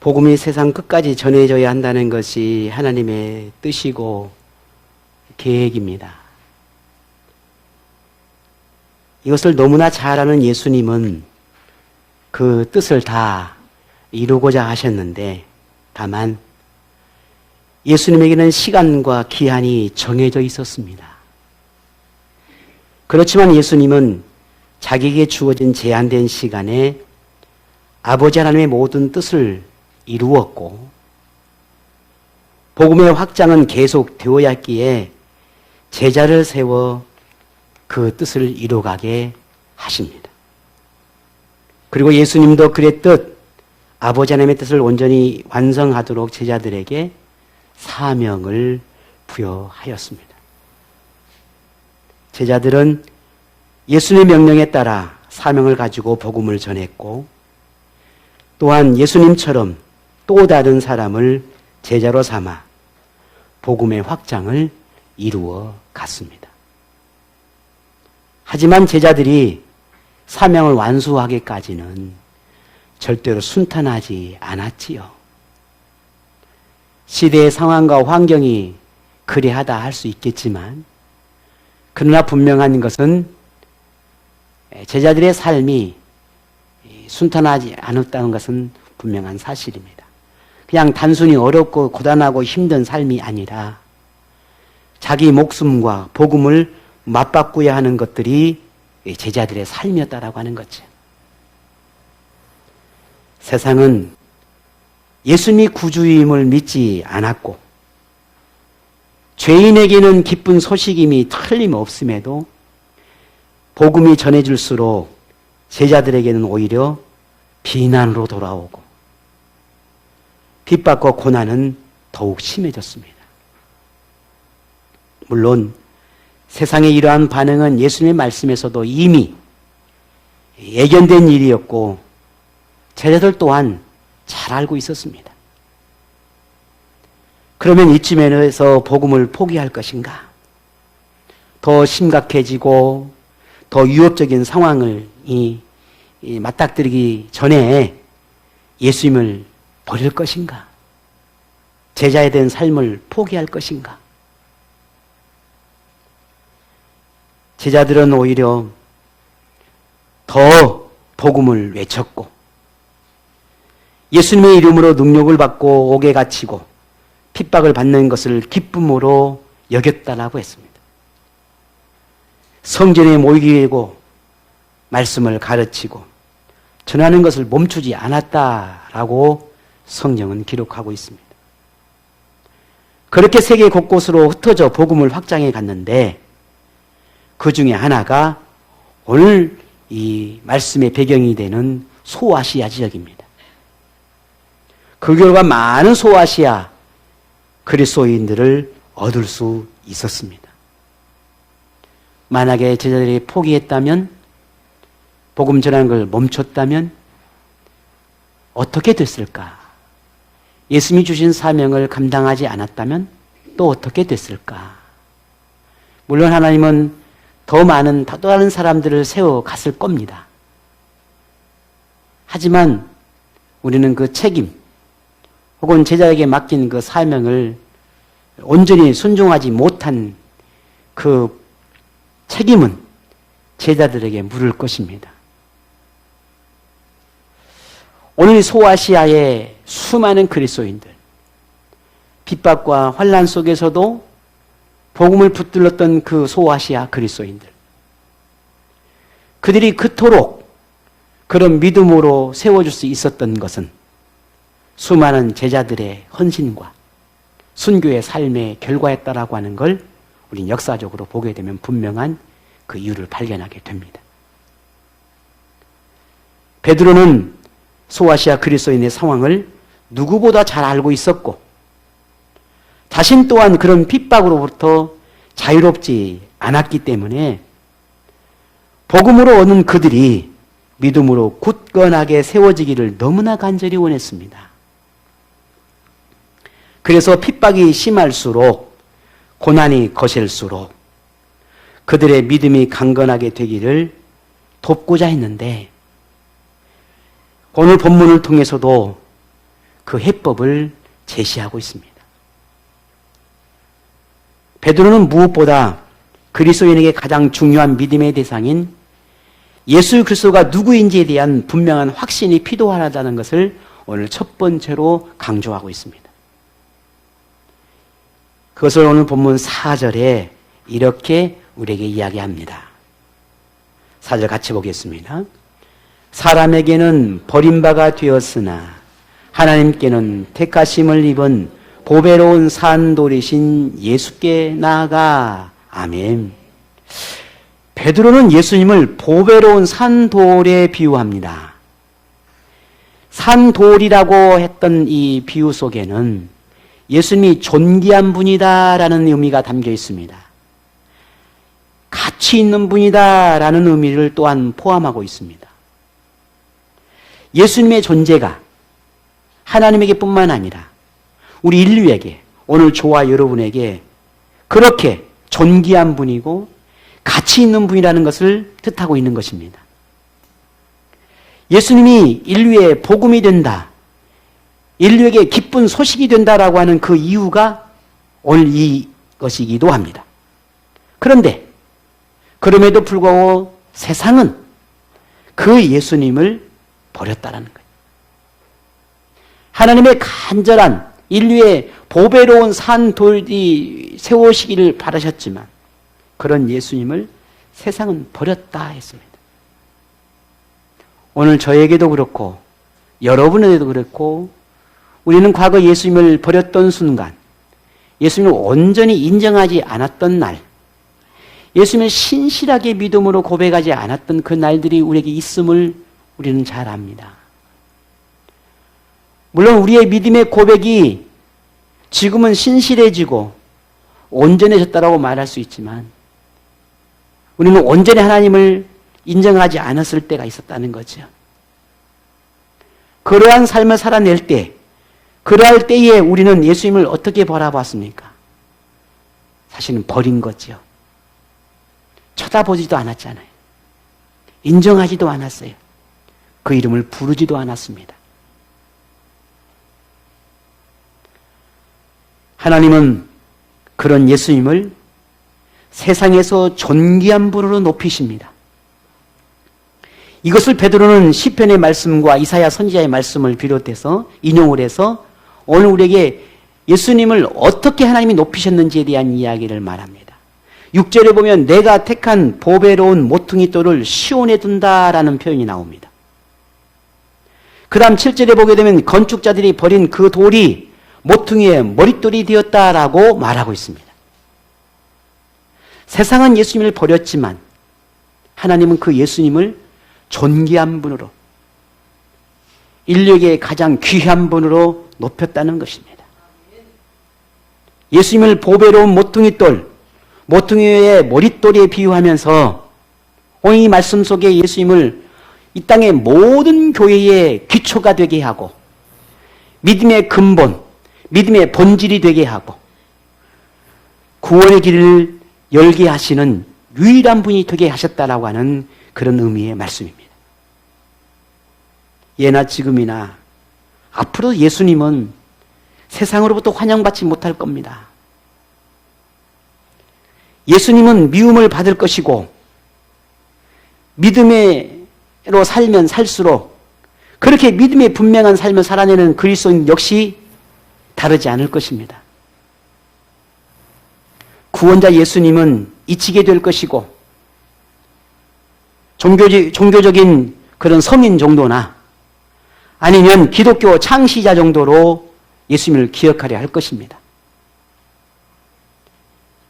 복음이 세상 끝까지 전해져야 한다는 것이 하나님의 뜻이고 계획입니다. 이것을 너무나 잘 아는 예수님은 그 뜻을 다 이루고자 하셨는데, 다만 예수님에게는 시간과 기한이 정해져 있었습니다. 그렇지만 예수님은 자기에게 주어진 제한된 시간에 아버지 하나님의 모든 뜻을 이루었고, 복음의 확장은 계속 되어야 했기에 제자를 세워 그 뜻을 이루어가게 하십니다. 그리고 예수님도 그랬듯 아버지 하나님의 뜻을 온전히 완성하도록 제자들에게 사명을 부여하였습니다. 제자들은 예수님의 명령에 따라 사명을 가지고 복음을 전했고, 또한 예수님처럼 또 다른 사람을 제자로 삼아 복음의 확장을 이루어 갔습니다. 하지만 제자들이 사명을 완수하기까지는 절대로 순탄하지 않았지요. 시대의 상황과 환경이 그리하다 할 수 있겠지만, 그러나 분명한 것은 제자들의 삶이 순탄하지 않았다는 것은 분명한 사실입니다. 그냥 단순히 어렵고 고단하고 힘든 삶이 아니라 자기 목숨과 복음을 맞바꾸어야 하는 것들이 제자들의 삶이었다라고 하는 거죠. 세상은 예수님이 구주임을 믿지 않았고, 죄인에게는 기쁜 소식임이 틀림없음에도 복음이 전해질수록 제자들에게는 오히려 비난으로 돌아오고 핍박과 고난은 더욱 심해졌습니다. 물론 세상의 이러한 반응은 예수님의 말씀에서도 이미 예견된 일이었고 제자들 또한 잘 알고 있었습니다. 그러면 이쯤에서 복음을 포기할 것인가? 더 심각해지고 더 위협적인 상황을 맞닥뜨리기 전에 예수님을 버릴 것인가? 제자에 대한 삶을 포기할 것인가? 제자들은 오히려 더 복음을 외쳤고 예수님의 이름으로 능력을 받고 옥에 갇히고 핍박을 받는 것을 기쁨으로 여겼다라고 했습니다. 성전에 모이게 되고 말씀을 가르치고 전하는 것을 멈추지 않았다라고 성경은 기록하고 있습니다. 그렇게 세계 곳곳으로 흩어져 복음을 확장해 갔는데 그 중에 하나가 오늘 이 말씀의 배경이 되는 소아시아 지역입니다. 그 결과 많은 소아시아 그리스도인들을 얻을 수 있었습니다. 만약에 제자들이 포기했다면, 복음 전하는 걸 멈췄다면 어떻게 됐을까? 예수님이 주신 사명을 감당하지 않았다면 또 어떻게 됐을까? 물론 하나님은 더 많은 더 다른 사람들을 세워 갔을 겁니다. 하지만 우리는 그 책임 혹은 제자에게 맡긴 그 사명을 온전히 순종하지 못한 그 책임은 제자들에게 물을 것입니다. 오늘 소아시아의 수많은 그리스도인들, 핍박과 환난 속에서도 복음을 붙들었던 그 소아시아 그리스도인들, 그들이 그토록 그런 믿음으로 세워줄 수 있었던 것은 수많은 제자들의 헌신과 순교의 삶의 결과였다라고 하는 걸 우리는 역사적으로 보게 되면 분명한 그 이유를 발견하게 됩니다. 베드로는 소아시아 그리스도인의 상황을 누구보다 잘 알고 있었고 자신 또한 그런 핍박으로부터 자유롭지 않았기 때문에 복음으로 얻는 그들이 믿음으로 굳건하게 세워지기를 너무나 간절히 원했습니다. 그래서 핍박이 심할수록 고난이 거셀수록 그들의 믿음이 강건하게 되기를 돕고자 했는데 오늘 본문을 통해서도 그 해법을 제시하고 있습니다. 베드로는 무엇보다 그리스도인에게 가장 중요한 믿음의 대상인 예수 그리스도가 누구인지에 대한 분명한 확신이 필요하다는 것을 오늘 첫 번째로 강조하고 있습니다. 그것을 오늘 본문 4절에 이렇게 우리에게 이야기합니다. 4절 같이 보겠습니다. 사람에게는 버림바가 되었으나 하나님께는 택하심을 입은 보배로운 산돌이신 예수께 나아가. 아멘. 베드로는 예수님을 보배로운 산돌에 비유합니다. 산돌이라고 했던 이 비유 속에는 예수님이 존귀한 분이다라는 의미가 담겨 있습니다. 가치 있는 분이다라는 의미를 또한 포함하고 있습니다. 예수님의 존재가 하나님에게 뿐만 아니라 우리 인류에게, 오늘 저와 여러분에게 그렇게 존귀한 분이고 가치 있는 분이라는 것을 뜻하고 있는 것입니다. 예수님이 인류의 복음이 된다, 인류에게 기쁜 소식이 된다라고 하는 그 이유가 오늘 이것이기도 합니다. 그런데 그럼에도 불구하고 세상은 그 예수님을 버렸다라는 거예요. 하나님의 간절한 인류의 보배로운 산돌이 세우시기를 바라셨지만 그런 예수님을 세상은 버렸다 했습니다. 오늘 저에게도 그렇고 여러분에게도 그렇고 우리는 과거 예수님을 버렸던 순간, 예수님을 온전히 인정하지 않았던 날, 예수님을 신실하게 믿음으로 고백하지 않았던 그 날들이 우리에게 있음을 우리는 잘 압니다. 물론 우리의 믿음의 고백이 지금은 신실해지고 온전해졌다고 말할 수 있지만 우리는 온전히 하나님을 인정하지 않았을 때가 있었다는 거죠. 그러한 삶을 살아낼 때, 그러할 때에 우리는 예수님을 어떻게 바라봤습니까? 사실은 버린 거죠. 쳐다보지도 않았잖아요. 인정하지도 않았어요. 그 이름을 부르지도 않았습니다. 하나님은 그런 예수님을 세상에서 존귀한 분으로 높이십니다. 이것을 베드로는 시편의 말씀과 이사야 선지자의 말씀을 비롯해서 인용을 해서 오늘 우리에게 예수님을 어떻게 하나님이 높이셨는지에 대한 이야기를 말합니다. 6절에 보면 내가 택한 보배로운 모퉁이 돌을 시온에 둔다라는 표현이 나옵니다. 그 다음 7절에 보게 되면 건축자들이 버린 그 돌이 모퉁이의 머릿돌이 되었다라고 말하고 있습니다. 세상은 예수님을 버렸지만 하나님은 그 예수님을 존귀한 분으로, 인류에게 가장 귀한 분으로 높였다는 것입니다. 예수님을 보배로운 모퉁이돌, 모퉁이의 머릿돌에 비유하면서 오늘 이 말씀 속에 예수님을 이 땅의 모든 교회의 기초가 되게 하고 믿음의 근본, 믿음의 본질이 되게 하고 구원의 길을 열게 하시는 유일한 분이 되게 하셨다라고 하는 그런 의미의 말씀입니다. 예나 지금이나 앞으로 예수님은 세상으로부터 환영받지 못할 겁니다. 예수님은 미움을 받을 것이고 믿음으로 살면 살수록 그렇게 믿음의 분명한 삶을 살아내는 그리스도인 역시 다르지 않을 것입니다. 구원자 예수님은 잊히게 될 것이고 종교적인 그런 성인 정도나 아니면 기독교 창시자 정도로 예수님을 기억하려 할 것입니다.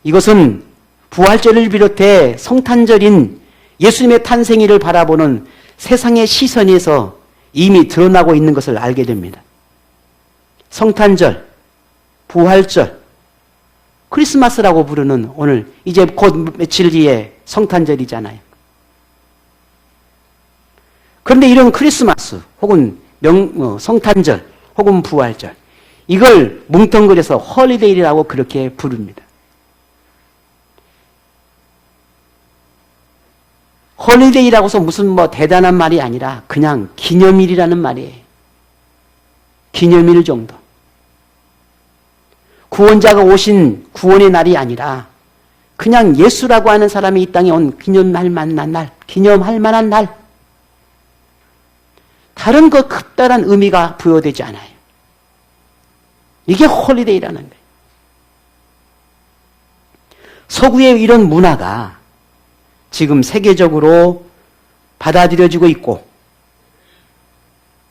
이것은 부활절을 비롯해 성탄절인 예수님의 탄생일을 바라보는 세상의 시선에서 이미 드러나고 있는 것을 알게 됩니다. 성탄절, 부활절, 크리스마스라고 부르는 오늘 이제 곧 며칠 뒤에 성탄절이잖아요. 그런데 이런 크리스마스 혹은 성탄절 혹은 부활절, 이걸 뭉텅그려서 홀리데이라고 그렇게 부릅니다. 홀리데이라고 해서 무슨 대단한 말이 아니라 그냥 기념일이라는 말이에요. 기념일 정도. 구원자가 오신 구원의 날이 아니라 그냥 예수라고 하는 사람이 이 땅에 온 기념할 만한 날. 다른 그 급다란 의미가 부여되지 않아요. 이게 홀리데이라는 거예요. 서구의 이런 문화가 지금 세계적으로 받아들여지고 있고,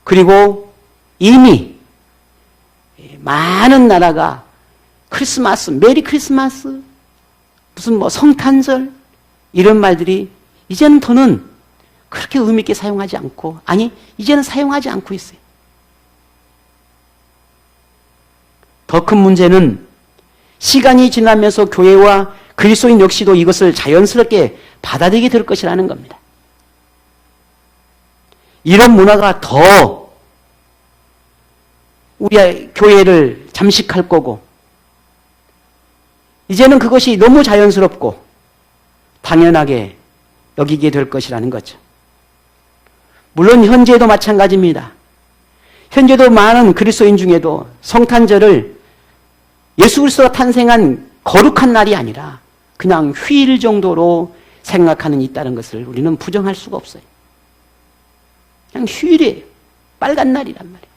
그리고 이미 많은 나라가 크리스마스, 메리 크리스마스, 무슨 뭐 성탄절, 이런 말들이 이제는 더는 그렇게 의미 있게 사용하지 않고, 아니, 이제는 사용하지 않고 있어요. 더 큰 문제는 시간이 지나면서 교회와 그리스도인 역시도 이것을 자연스럽게 받아들이게 될 것이라는 겁니다. 이런 문화가 더 우리 교회를 잠식할 거고, 이제는 그것이 너무 자연스럽고 당연하게 여기게 될 것이라는 거죠. 물론 현재도 마찬가지입니다. 현재도 많은 그리스도인 중에도 성탄절을 예수 그리스도가 탄생한 거룩한 날이 아니라 그냥 휴일 정도로 생각하는 있다는 것을 우리는 부정할 수가 없어요. 그냥 휴일이에요. 빨간 날이란 말이에요.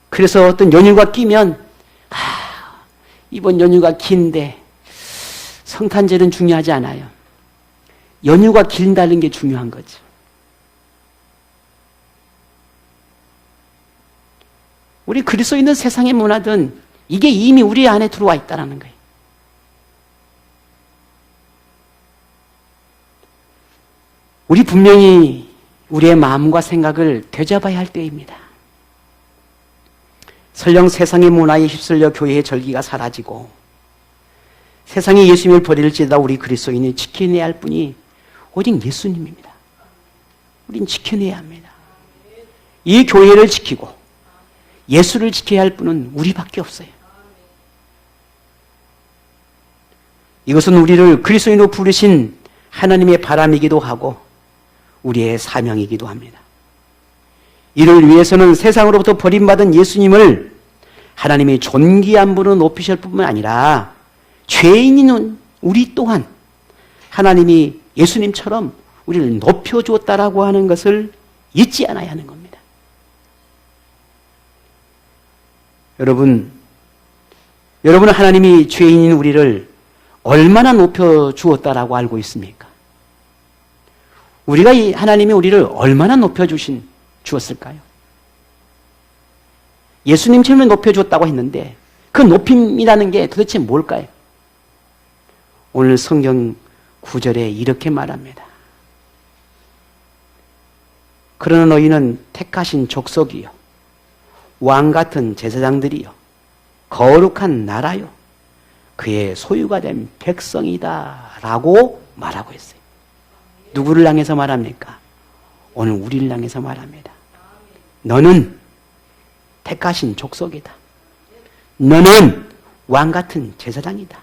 그래서 어떤 연휴가 끼면 이번 연휴가 긴데 성탄절은 중요하지 않아요. 연휴가 길다는 게 중요한 거죠. 우리 그리스도인은 세상의 문화든 이게 이미 우리 안에 들어와 있다는 거예요. 우리 분명히 우리의 마음과 생각을 되잡아야 할 때입니다. 설령 세상의 문화에 휩쓸려 교회의 절기가 사라지고 세상이 예수님을 버릴지라도 우리 그리스도인이 지켜내야 할 분이 오직 예수님입니다. 우린 지켜내야 합니다. 이 교회를 지키고 예수를 지켜야 할 분은 우리밖에 없어요. 이것은 우리를 그리스도인으로 부르신 하나님의 바람이기도 하고 우리의 사명이기도 합니다. 이를 위해서는 세상으로부터 버림받은 예수님을 하나님이 존귀한 분으로 높이실 뿐만 아니라 죄인인 우리 또한 하나님이 예수님처럼 우리를 높여주었다라고 하는 것을 잊지 않아야 하는 겁니다. 여러분은 하나님이 죄인인 우리를 얼마나 높여주었다라고 알고 있습니까? 하나님이 우리를 얼마나 주었을까요? 예수님처럼 높여줬다고 했는데 그 높임이라는 게 도대체 뭘까요? 오늘 성경 9절에 이렇게 말합니다. 그러나 너희는 택하신 족속이요 왕같은 제사장들이요 거룩한 나라요 그의 소유가 된 백성이다 라고 말하고 있어요. 누구를 향해서 말합니까? 오늘 우리를 향해서 말합니다. 너는 택하신 족속이다. 너는 왕같은 제사장이다.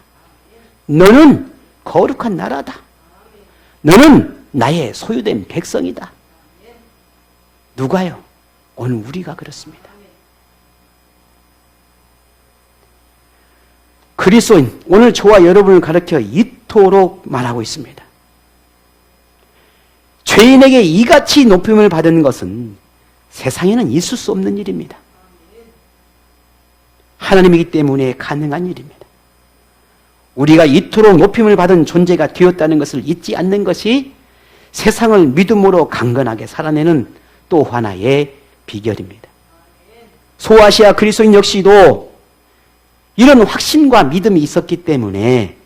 너는 거룩한 나라다. 너는 나의 소유된 백성이다. 누가요? 오늘 우리가 그렇습니다. 그리스도인, 오늘 저와 여러분을 가르쳐 이토록 말하고 있습니다. 죄인에게 이같이 높임을 받은 것은 세상에는 있을 수 없는 일입니다. 하나님이기 때문에 가능한 일입니다. 우리가 이토록 높임을 받은 존재가 되었다는 것을 잊지 않는 것이 세상을 믿음으로 강건하게 살아내는 또 하나의 비결입니다. 소아시아 그리스도인 역시도 이런 확신과 믿음이 있었기 때문에,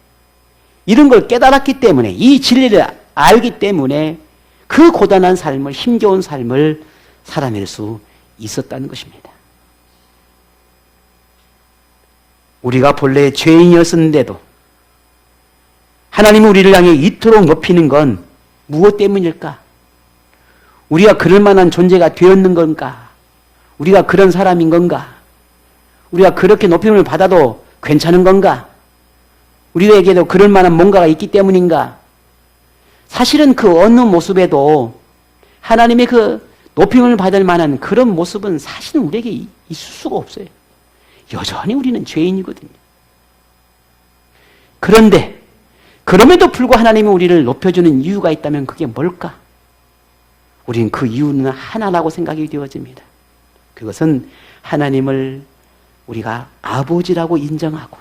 이런 걸 깨달았기 때문에, 이 진리를 알기 때문에 그 고단한 삶을, 힘겨운 삶을 살아낼 수 있었다는 것입니다. 우리가 본래 죄인이었는데도 하나님은 우리를 향해 이토록 높이는 건 무엇 때문일까? 우리가 그럴 만한 존재가 되었는 건가? 우리가 그런 사람인 건가? 우리가 그렇게 높임을 받아도 괜찮은 건가? 우리에게도 그럴 만한 뭔가가 있기 때문인가? 사실은 그 어느 모습에도 하나님의 그 높임을 받을 만한 그런 모습은 사실은 우리에게 있을 수가 없어요. 여전히 우리는 죄인이거든요. 그런데 그럼에도 불구하고 하나님이 우리를 높여주는 이유가 있다면 그게 뭘까? 우리는 그 이유는 하나라고 생각이 되어집니다. 그것은 하나님을 우리가 아버지라고 인정하고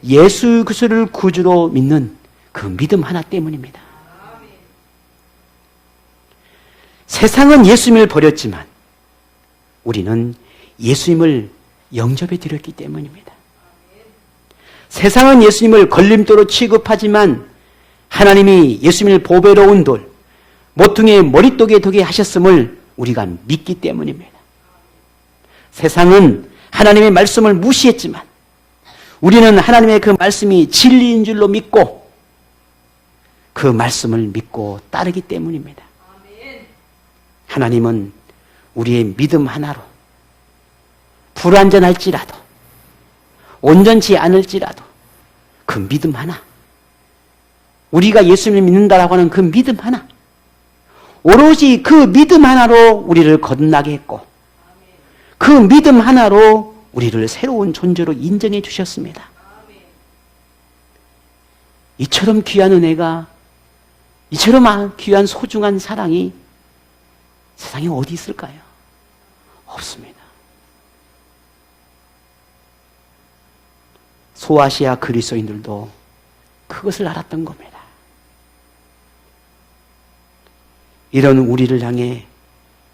예수 그리스도를 구주로 믿는 그 믿음 하나 때문입니다. 세상은 예수님을 버렸지만 우리는 예수님을 영접해 드렸기 때문입니다. 세상은 예수님을 걸림돌로 취급하지만 하나님이 예수님을 보배로운 돌, 모퉁이의 머릿독에 두게 하셨음을 우리가 믿기 때문입니다. 세상은 하나님의 말씀을 무시했지만 우리는 하나님의 그 말씀이 진리인 줄로 믿고 그 말씀을 믿고 따르기 때문입니다. 하나님은 우리의 믿음 하나로 불완전할지라도 온전치 않을지라도 그 믿음 하나, 우리가 예수님을 믿는다라고 하는 그 믿음 하나, 오로지 그 믿음 하나로 우리를 거듭나게 했고 그 믿음 하나로 우리를 새로운 존재로 인정해 주셨습니다. 이처럼 귀한 은혜가, 이처럼 귀한 소중한 사랑이 세상에 어디 있을까요? 없습니다. 소아시아 그리스도인들도 그것을 알았던 겁니다. 이런 우리를 향해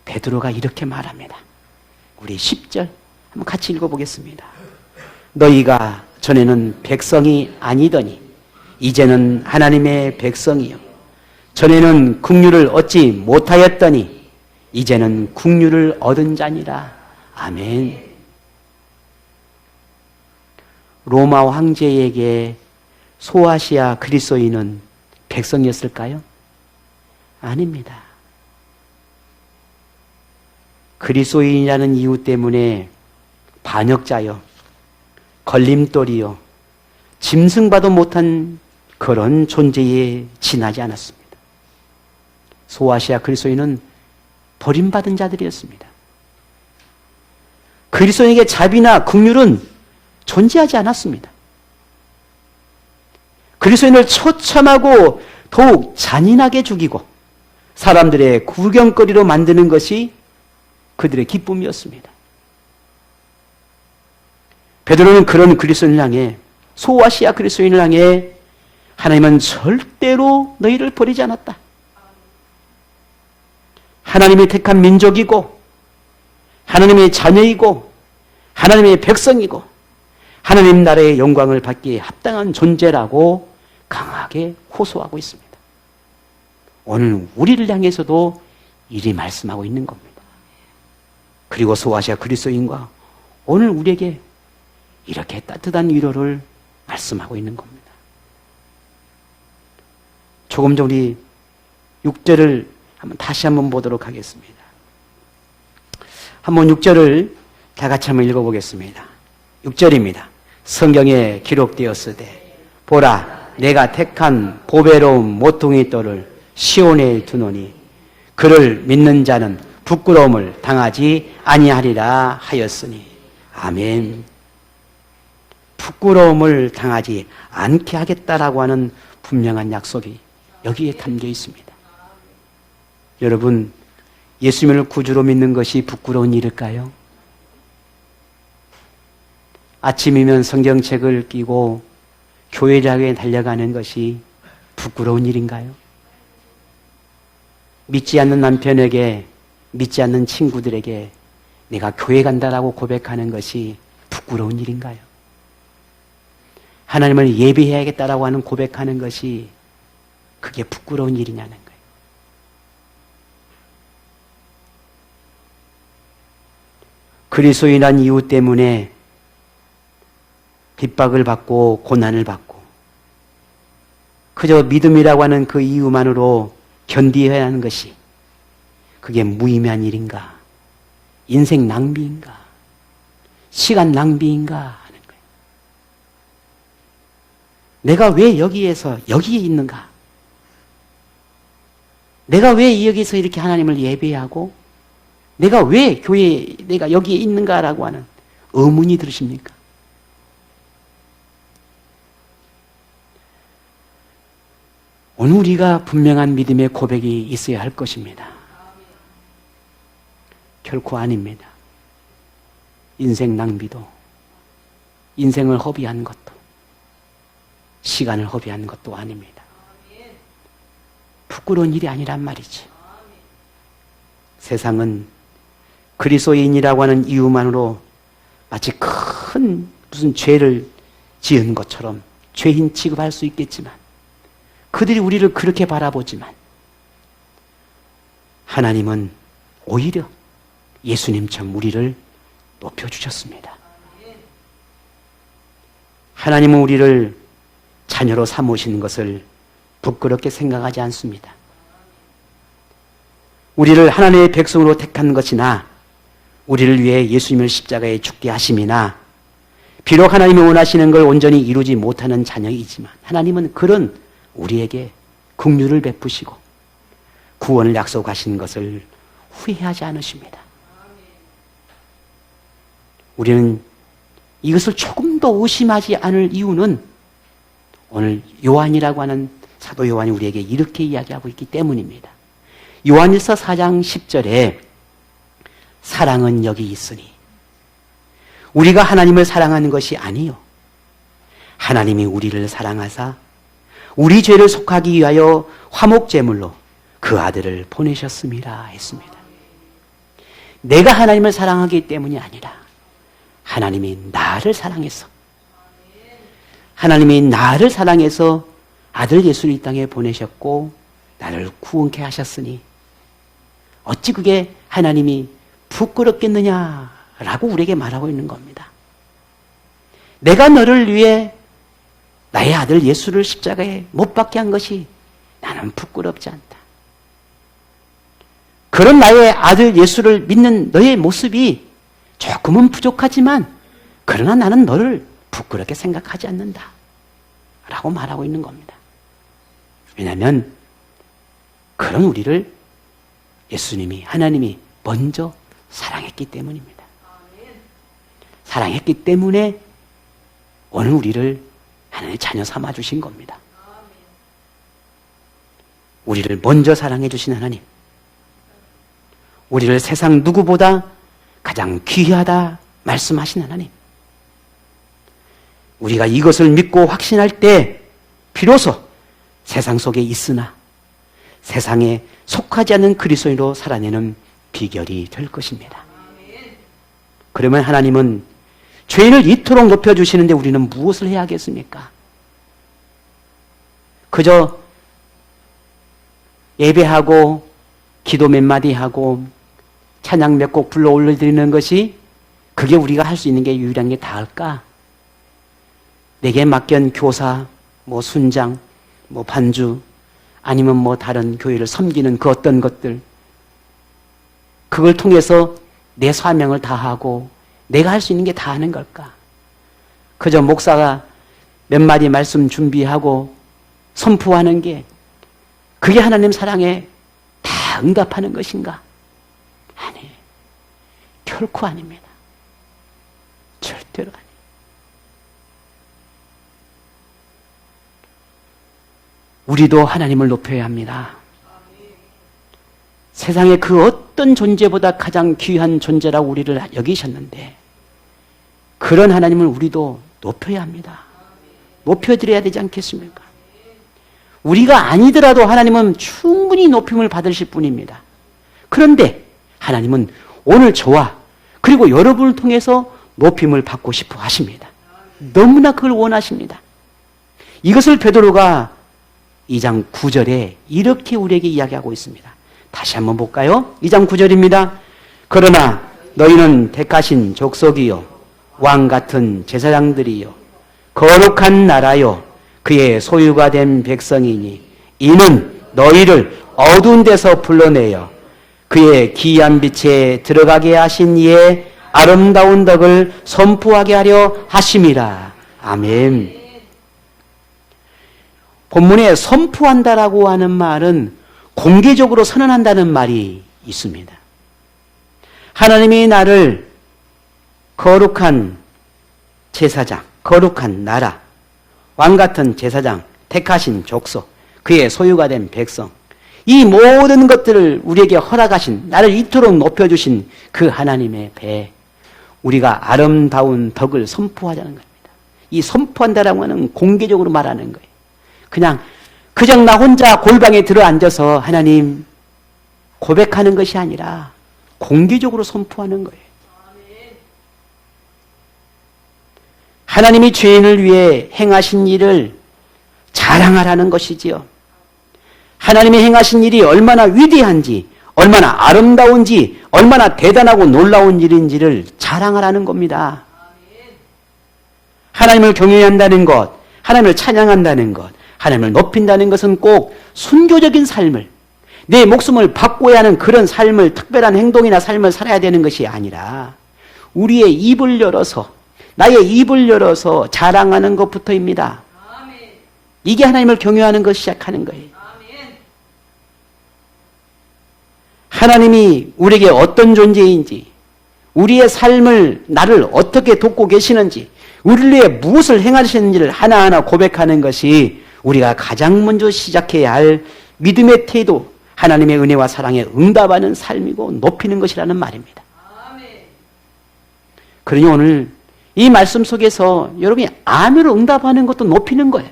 베드로가 이렇게 말합니다. 우리 10절 한번 같이 읽어보겠습니다. 너희가 전에는 백성이 아니더니 이제는 하나님의 백성이요 전에는 국류를 얻지 못하였더니 이제는 국류를 얻은 자니라. 아멘. 로마 황제에게 소아시아 그리스도인은 백성이었을까요? 아닙니다. 그리스도인이라는 이유 때문에 반역자요, 걸림돌이요, 짐승봐도 못한 그런 존재에 지나지 않았습니다. 소아시아 그리스도인은 버림받은 자들이었습니다. 그리스도인에게 자비나 긍휼은 존재하지 않았습니다. 그리스도인을 처참하고 더욱 잔인하게 죽이고 사람들의 구경거리로 만드는 것이 그들의 기쁨이었습니다. 베드로는 그런 그리스도인을 향해, 소아시아 그리스도인을 향해 하나님은 절대로 너희를 버리지 않았다. 하나님의 택한 민족이고 하나님의 자녀이고 하나님의 백성이고 하나님 나라의 영광을 받기에 합당한 존재라고 강하게 호소하고 있습니다. 오늘 우리를 향해서도 이리 말씀하고 있는 겁니다. 그리고 소아시아 그리스도인과 오늘 우리에게 이렇게 따뜻한 위로를 말씀하고 있는 겁니다. 조금 전 우리 6절을 다시 한번 보도록 하겠습니다. 한번 6절을 다 같이 한번 읽어보겠습니다. 6절입니다. 성경에 기록되었으되 보라 내가 택한 보배로운 모퉁이 돌을 시온에 두노니 그를 믿는 자는 부끄러움을 당하지 아니하리라 하였으니. 아멘. 부끄러움을 당하지 않게 하겠다라고 하는 분명한 약속이 여기에 담겨 있습니다. 여러분, 예수님을 구주로 믿는 것이 부끄러운 일일까요? 아침이면 성경책을 끼고 교회를 향해 달려가는 것이 부끄러운 일인가요? 믿지 않는 남편에게, 믿지 않는 친구들에게 내가 교회 간다라고 고백하는 것이 부끄러운 일인가요? 하나님을 예배해야겠다라고 하는 고백하는 것이 그게 부끄러운 일이냐는 거예요. 그리스도인한 이유 때문에 핍박을 받고 고난을 받고 그저 믿음이라고 하는 그 이유만으로 견디어야 하는 것이 그게 무의미한 일인가? 인생 낭비인가? 시간 낭비인가? 하는 거예요. 내가 왜 여기에 있는가? 내가 왜 여기서 이렇게 하나님을 예배하고 내가 왜 교회에 내가 여기에 있는가라고 하는 의문이 들으십니까? 오늘 우리가 분명한 믿음의 고백이 있어야 할 것입니다. 결코 아닙니다. 인생 낭비도, 인생을 허비한 것도, 시간을 허비한 것도 아닙니다. 부끄러운 일이 아니란 말이지. 세상은 그리스도인이라고 하는 이유만으로 마치 큰 무슨 죄를 지은 것처럼 죄인 취급할 수 있겠지만, 그들이 우리를 그렇게 바라보지만 하나님은 오히려 예수님처럼 우리를 높여주셨습니다. 하나님은 우리를 자녀로 삼으시는 것을 부끄럽게 생각하지 않습니다. 우리를 하나님의 백성으로 택한 것이나 우리를 위해 예수님을 십자가에 죽게 하심이나 비록 하나님이 원하시는 걸 온전히 이루지 못하는 자녀이지만 하나님은 그런 우리에게 긍휼을 베푸시고 구원을 약속하신 것을 후회하지 않으십니다. 우리는 이것을 조금도 의심하지 않을 이유는 오늘 요한이라고 하는 사도 요한이 우리에게 이렇게 이야기하고 있기 때문입니다. 요한일서 4장 10절에 사랑은 여기 있으니 우리가 하나님을 사랑하는 것이 아니요 하나님이 우리를 사랑하사 우리 죄를 속하기 위하여 화목제물로 그 아들을 보내셨음이라 했습니다. 내가 하나님을 사랑하기 때문이 아니라 하나님이 나를 사랑해서 아들 예수를 이 땅에 보내셨고 나를 구원케 하셨으니 어찌 그게 하나님이 부끄럽겠느냐라고 우리에게 말하고 있는 겁니다. 내가 너를 위해 나의 아들 예수를 십자가에 못 박게 한 것이 나는 부끄럽지 않다. 그런 나의 아들 예수를 믿는 너의 모습이 조금은 부족하지만 그러나 나는 너를 부끄럽게 생각하지 않는다 라고 말하고 있는 겁니다. 왜냐하면 그런 우리를 예수님이 하나님이 먼저 사랑했기 때문입니다. 사랑했기 때문에 오늘 우리를 하나님의 자녀 삼아 주신 겁니다. 우리를 먼저 사랑해 주신 하나님, 우리를 세상 누구보다 가장 귀하다 말씀하신 하나님, 우리가 이것을 믿고 확신할 때 비로소 세상 속에 있으나 세상에 속하지 않는 그리스도인으로 살아내는 비결이 될 것입니다. 그러면 하나님은 죄인을 이토록 높여주시는데 우리는 무엇을 해야 하겠습니까? 그저 예배하고 기도 몇 마디 하고 찬양 몇 곡 불러 올려드리는 것이 그게 우리가 할 수 있는 게 유일한 게 다할까? 내게 맡긴 교사, 순장, 반주, 아니면 다른 교회를 섬기는 그 어떤 것들, 그걸 통해서 내 사명을 다하고 내가 할 수 있는 게 다 하는 걸까? 그저 목사가 몇 마디 말씀 준비하고 선포하는 게 그게 하나님 사랑에 다 응답하는 것인가? 아니, 결코 아닙니다. 절대로 아니에요. 우리도 하나님을 높여야 합니다. 세상의 그 어떤 존재보다 가장 귀한 존재라고 우리를 여기셨는데 그런 하나님을 우리도 높여야 합니다. 높여드려야 되지 않겠습니까? 우리가 아니더라도 하나님은 충분히 높임을 받으실 분입니다. 그런데 하나님은 오늘 저와 그리고 여러분을 통해서 높임을 받고 싶어 하십니다. 너무나 그걸 원하십니다. 이것을 베드로가 2장 9절에 이렇게 우리에게 이야기하고 있습니다. 다시 한번 볼까요? 2장 9절입니다. 그러나 너희는 택하신 족속이요 왕 같은 제사장들이요 거룩한 나라요 그의 소유가 된 백성이니 이는 너희를 어두운 데서 불러내어 그의 기이한 빛에 들어가게 하신 이의 아름다운 덕을 선포하게 하려 하심이라. 아멘. 본문에 선포한다라고 하는 말은 공개적으로 선언한다는 말이 있습니다. 하나님이 나를 거룩한 제사장, 거룩한 나라, 왕같은 제사장, 택하신 족속, 그의 소유가 된 백성, 이 모든 것들을 우리에게 허락하신, 나를 이토록 높여주신 그 하나님의 배, 우리가 아름다운 덕을 선포하자는 겁니다. 이 선포한다라고 하는 공개적으로 말하는 거예요. 그냥 나 혼자 골방에 들어앉아서 하나님 고백하는 것이 아니라 공개적으로 선포하는 거예요. 하나님이 죄인을 위해 행하신 일을 자랑하라는 것이지요. 하나님이 행하신 일이 얼마나 위대한지, 얼마나 아름다운지, 얼마나 대단하고 놀라운 일인지를 자랑하라는 겁니다. 하나님을 경외한다는 것, 하나님을 찬양한다는 것, 하나님을 높인다는 것은 꼭 순교적인 삶을, 내 목숨을 바꿔야 하는 그런 삶을, 특별한 행동이나 삶을 살아야 되는 것이 아니라 우리의 입을 열어서, 나의 입을 열어서 자랑하는 것부터입니다. 이게 하나님을 경외하는 것 시작하는 거예요. 하나님이 우리에게 어떤 존재인지, 우리의 삶을, 나를 어떻게 돕고 계시는지, 우리를 위해 무엇을 행하시는지를 하나하나 고백하는 것이 우리가 가장 먼저 시작해야 할 믿음의 태도, 하나님의 은혜와 사랑에 응답하는 삶이고 높이는 것이라는 말입니다. 그러니 오늘 이 말씀 속에서 여러분이 아멘으로 응답하는 것도 높이는 거예요.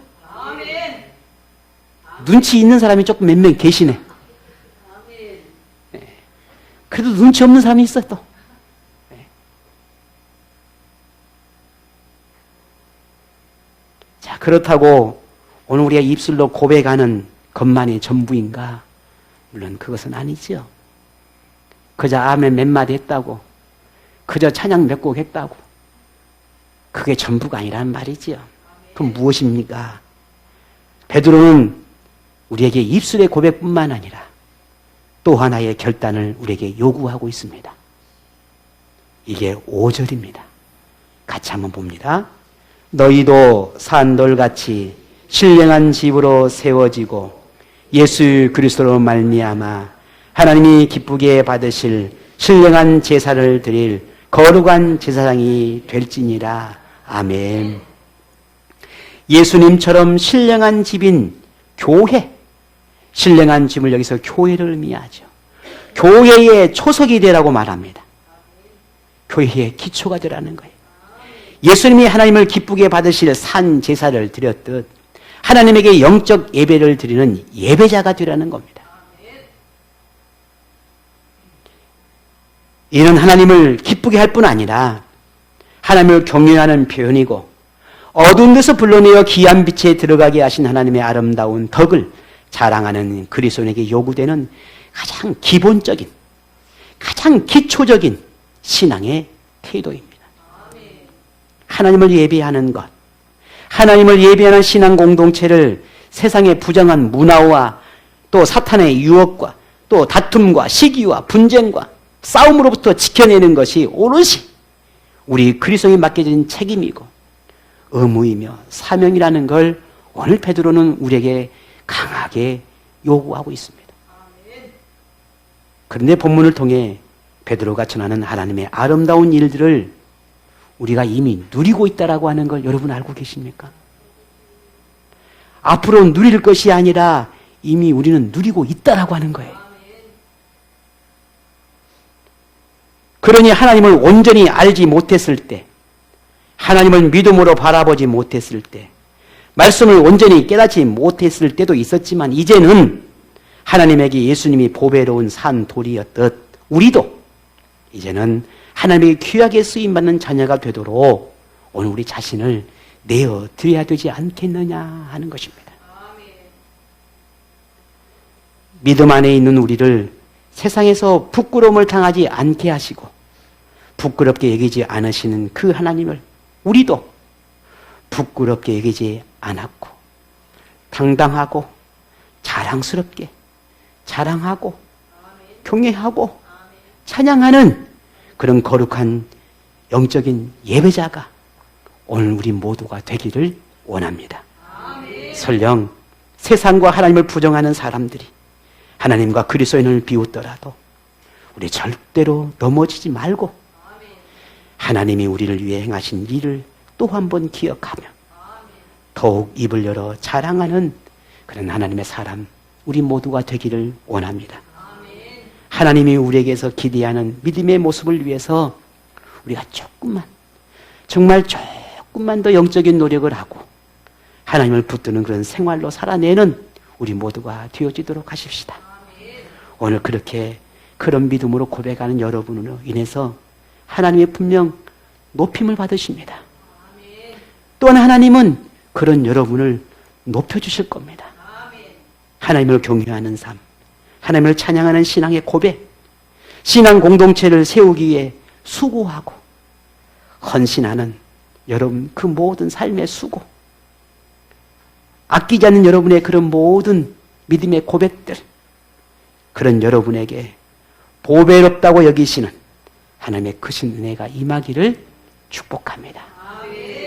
눈치 있는 사람이 조금 몇 명 계시네. 그래도 눈치 없는 사람이 있어 또. 자, 그렇다고 오늘 우리가 입술로 고백하는 것만이 전부인가? 물론 그것은 아니죠. 그저 아멘 몇 마디 했다고, 그저 찬양 몇 곡 했다고, 그게 전부가 아니란 말이지요. 그럼 무엇입니까? 베드로는 우리에게 입술의 고백뿐만 아니라 또 하나의 결단을 우리에게 요구하고 있습니다. 이게 5절입니다. 같이 한번 봅니다. 너희도 산돌같이 신령한 집으로 세워지고 예수 그리스도로 말미암아 하나님이 기쁘게 받으실 신령한 제사를 드릴 거룩한 제사장이 될지니라. 아멘. 예수님처럼 신령한 집인 교회, 신령한 집을 여기서 교회를 의미하죠. 교회의 초석이 되라고 말합니다. 교회의 기초가 되라는 거예요. 예수님이 하나님을 기쁘게 받으실 산 제사를 드렸듯 하나님에게 영적 예배를 드리는 예배자가 되라는 겁니다. 이는 하나님을 기쁘게 할 뿐 아니라 하나님을 경외하는 표현이고 어두운 데서 불러내어 귀한 빛에 들어가게 하신 하나님의 아름다운 덕을 자랑하는 그리스도인에게 요구되는 가장 기본적인, 가장 기초적인 신앙의 태도입니다. 하나님을 예배하는 것, 하나님을 예배하는 신앙 공동체를 세상의 부정한 문화와 또 사탄의 유혹과 또 다툼과 시기와 분쟁과 싸움으로부터 지켜내는 것이 오롯이 우리 그리스도인에 맡겨진 책임이고 의무이며 사명이라는 걸 오늘 베드로는 우리에게 강하게 요구하고 있습니다. 그런데 본문을 통해 베드로가 전하는 하나님의 아름다운 일들을 우리가 이미 누리고 있다라고 하는 걸 여러분 알고 계십니까? 앞으로 누릴 것이 아니라 이미 우리는 누리고 있다라고 하는 거예요. 그러니 하나님을 온전히 알지 못했을 때, 하나님을 믿음으로 바라보지 못했을 때, 말씀을 온전히 깨닫지 못했을 때도 있었지만 이제는 하나님에게 예수님이 보배로운 산 돌이었듯 우리도 이제는 하나님에게 귀하게 쓰임받는 자녀가 되도록 오늘 우리 자신을 내어드려야 되지 않겠느냐 하는 것입니다. 믿음 안에 있는 우리를 세상에서 부끄러움을 당하지 않게 하시고 부끄럽게 여기지 않으시는 그 하나님을 우리도 부끄럽게 여기지 않았고 당당하고 자랑스럽게 자랑하고 경외하고 찬양하는 그런 거룩한 영적인 예배자가 오늘 우리 모두가 되기를 원합니다. 설령 세상과 하나님을 부정하는 사람들이 하나님과 그리스도인을 비웃더라도 우리 절대로 넘어지지 말고 하나님이 우리를 위해 행하신 일을 또 한 번 기억하며 더욱 입을 열어 자랑하는 그런 하나님의 사람 우리 모두가 되기를 원합니다. 하나님이 우리에게서 기대하는 믿음의 모습을 위해서 우리가 정말 조금만 더 영적인 노력을 하고 하나님을 붙드는 그런 생활로 살아내는 우리 모두가 되어지도록 하십시다. 오늘 그렇게 그런 믿음으로 고백하는 여러분으로 인해서 하나님의 분명 높임을 받으십니다. 또한 하나님은 그런 여러분을 높여주실 겁니다. 하나님을 경외하는 삶, 하나님을 찬양하는 신앙의 고백, 신앙 공동체를 세우기 위해 수고하고 헌신하는 여러분 그 모든 삶의 수고, 아끼지 않는 여러분의 그런 모든 믿음의 고백들, 그런 여러분에게 보배롭다고 여기시는 하나님의 크신 은혜가 임하기를 축복합니다. 아멘.